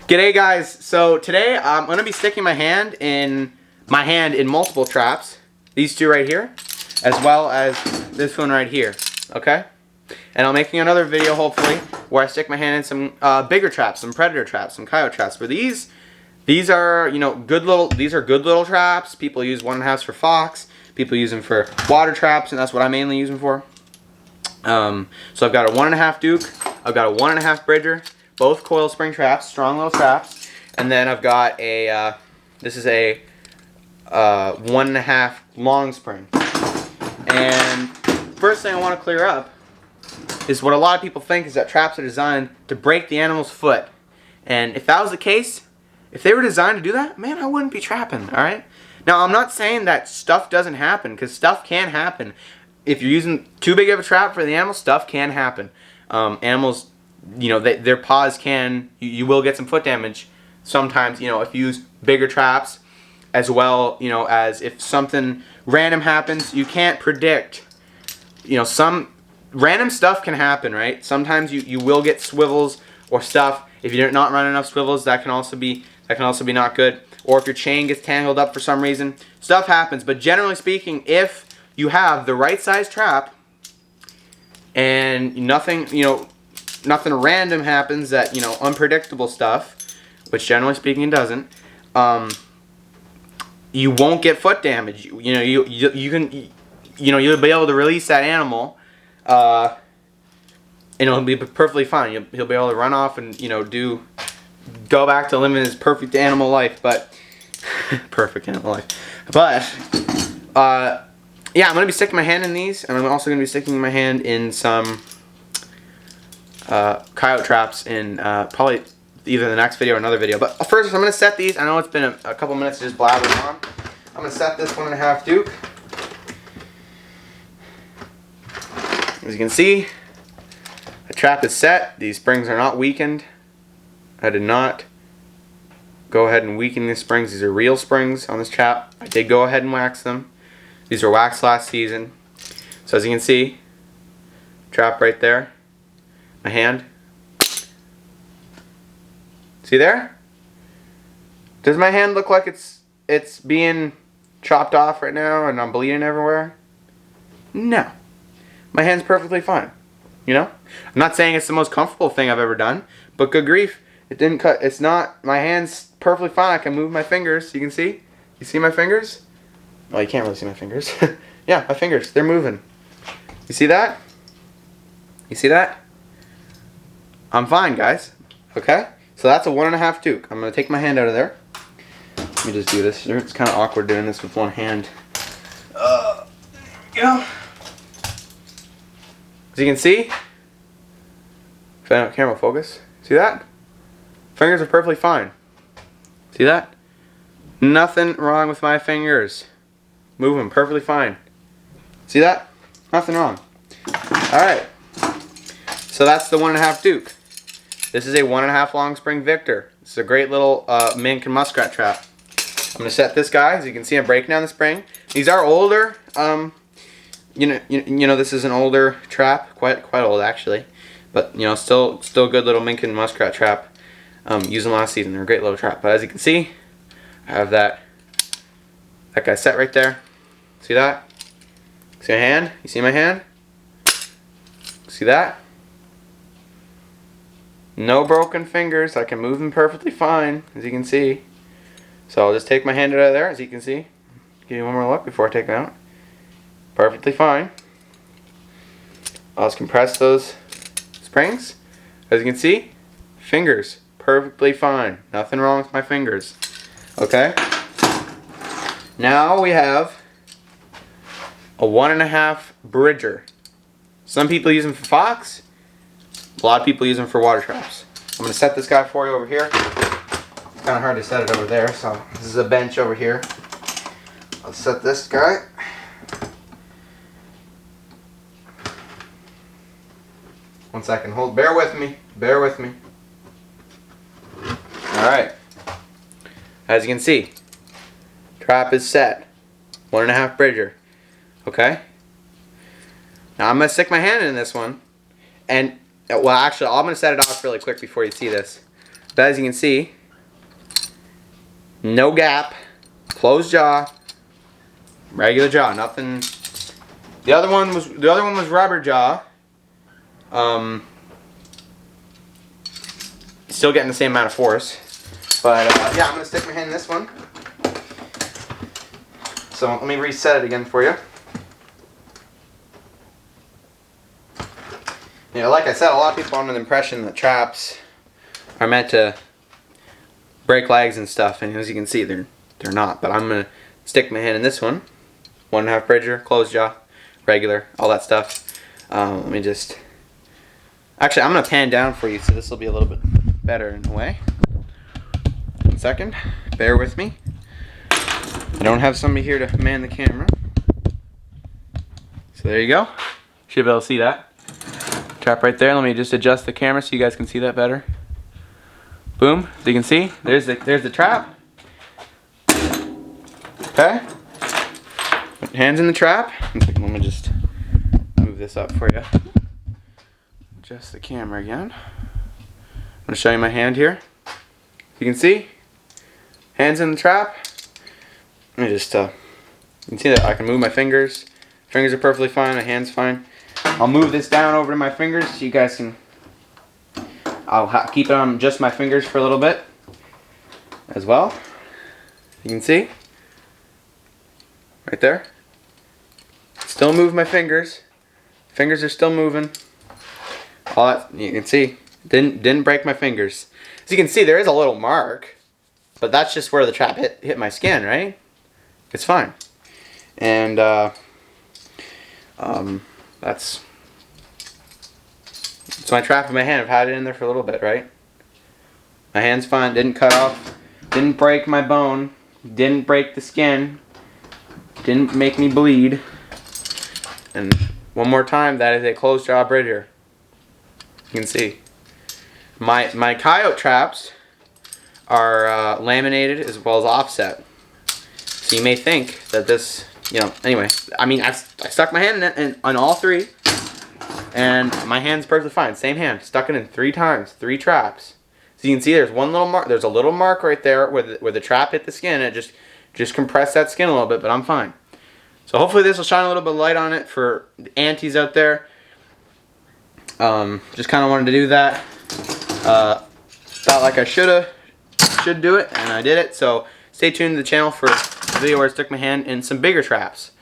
G'day guys, so today I'm going to be sticking my hand in multiple traps. These two right here, as well as this one right here, okay? And I'm making another video hopefully where I stick my hand in some bigger traps, some predator traps, some coyote traps. But these are, you know, good little traps. People use 1.5s for fox. People use them for water traps, and that's what I mainly use them for. So I've got a 1.5 Duke, I've got a 1.5 Bridger, both coil spring traps, strong little traps, and then I've got a, this is a 1.5 long spring. And first thing I want to clear up is what a lot of people think is that traps are designed to break the animal's foot. And if that was the case, if they were designed to do that, man, I wouldn't be trapping, alright? Now, I'm not saying that stuff doesn't happen, because stuff can happen. If you're using too big of a trap for the animal, stuff can happen. Animals, you know, their paws can, you will get some foot damage sometimes, you know, if you use bigger traps, as well, you know, as if something random happens. You can't predict, you know, some random stuff can happen, right? Sometimes you will get swivels or stuff. If you're not running enough swivels, that can also be not good. Or if your chain gets tangled up for some reason, stuff happens. But generally speaking, if you have the right size trap and nothing, you know, nothing random happens, that, you know, unpredictable stuff, which generally speaking doesn't, you won't get foot damage. You know, you can, you know, you'll be able to release that animal, and it'll be perfectly fine. He'll be able to run off and, you know, go back to living his perfect animal life. But perfect animal life. But yeah, I'm gonna be sticking my hand in these, and I'm also gonna be sticking my hand in some coyote traps in probably either the next video or another video. But first, I'm going to set these. I know it's been a couple minutes just blabbering on. I'm going to set this 1.5 Duke. As you can see, the trap is set. These springs are not weakened. I did not go ahead and weaken these springs. These are real springs on this trap. I did go ahead and wax them. These were waxed last season. So as you can see, trap right there. My hand. See there? Does my hand look like it's being chopped off right now and I'm bleeding everywhere? No. My hand's perfectly fine. You know? I'm not saying it's the most comfortable thing I've ever done, but good grief, it didn't cut. It's not. My hand's perfectly fine. I can move my fingers. You can see? You see my fingers? Well, you can't really see my fingers. Yeah, my fingers. They're moving. You see that? You see that? I'm fine, guys. Okay? So that's a 1.5 Duke. I'm going to take my hand out of there. Let me just do this. It's kind of awkward doing this with one hand. There you go. As you can see, if I don't camera focus, see that? Fingers are perfectly fine. See that? Nothing wrong with my fingers. Moving perfectly fine. See that? Nothing wrong. Alright. So that's the 1.5 Duke. This is a 1.5 long spring Victor. This is a great little mink and muskrat trap. I'm going to set this guy. As you can see, I'm breaking down the spring. These are older. You know, this is an older trap, quite old actually, but you know, still good little mink and muskrat trap. Used them last season. They're a great little trap. But as you can see, I have that guy set right there. See that? See my hand? You see my hand? See that? No broken fingers. I can move them perfectly fine, as you can see. So I'll just take my hand out of there, as you can see. Give you one more look before I take them out. Perfectly fine. I'll just compress those springs. As you can see, fingers perfectly fine. Nothing wrong with my fingers. Okay? Now we have a 1.5 Bridger. Some people use them for fox. A lot of people use them for water traps. I'm going to set this guy for you over here. It's kind of hard to set it over there, so this is a bench over here. I'll set this guy. One second, bear with me. Bear with me. Alright. As you can see, trap is set. 1.5 Bridger. Okay? Now I'm going to stick my hand in this one. And, well actually, I'm going to set it off really quick before you see this. But as you can see, no gap, closed jaw, regular jaw, nothing. The other one was rubber jaw. Still getting the same amount of force. But yeah, I'm gonna stick my hand in this one. So let me reset it again for you. You know, like I said, a lot of people are under the impression that traps are meant to break legs and stuff, and as you can see, they're not. But I'm gonna stick my hand in this one. 1.5 bridger, closed jaw, regular, all that stuff. Let me just. Actually, I'm gonna pan down for you, so this will be a little bit better in a way. 1 second, bear with me. I don't have somebody here to man the camera. So there you go. Should be able to see that. Trap right there. Let me just adjust the camera so you guys can see that better. Boom. So you can see, there's the trap. Okay. Put hands in the trap. Let me just move this up for you. Adjust the camera again. I'm going to show you my hand here. You can see, hands in the trap. Let me just, you can see that I can move my fingers. Fingers are perfectly fine, my hand's fine. I'll move this down over to my fingers so you guys can, I'll keep it on just my fingers for a little bit as well. You can see, right there. Still move my fingers. Fingers are still moving. All that, you can see, didn't break my fingers. As you can see, there is a little mark, but that's just where the trap hit my skin, right? It's fine. And that's my trap in my hand. I've had it in there for a little bit, right? My hand's fine, didn't cut off, didn't break my bone, didn't break the skin, didn't make me bleed. And one more time, that is a closed jaw bridger. You can see. My coyote traps are laminated as well as offset. So you may think that this, you know, anyway, I mean, I stuck my hand in on all three, and my hand's perfectly fine. Same hand, stuck it in 3 times, 3 traps. So you can see there's one little mark, there's a little mark right there where the trap hit the skin, and it just compressed that skin a little bit, but I'm fine. So hopefully this will shine a little bit of light on it for the aunties out there. Just kind of wanted to do that. Felt like I should do it, and I did it. So stay tuned to the channel for a video where I stick my hand in some bigger traps.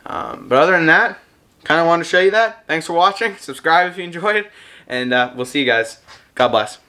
But other than that, kind of wanted to show you that. Thanks for watching. Subscribe if you enjoyed, and we'll see you guys. God bless.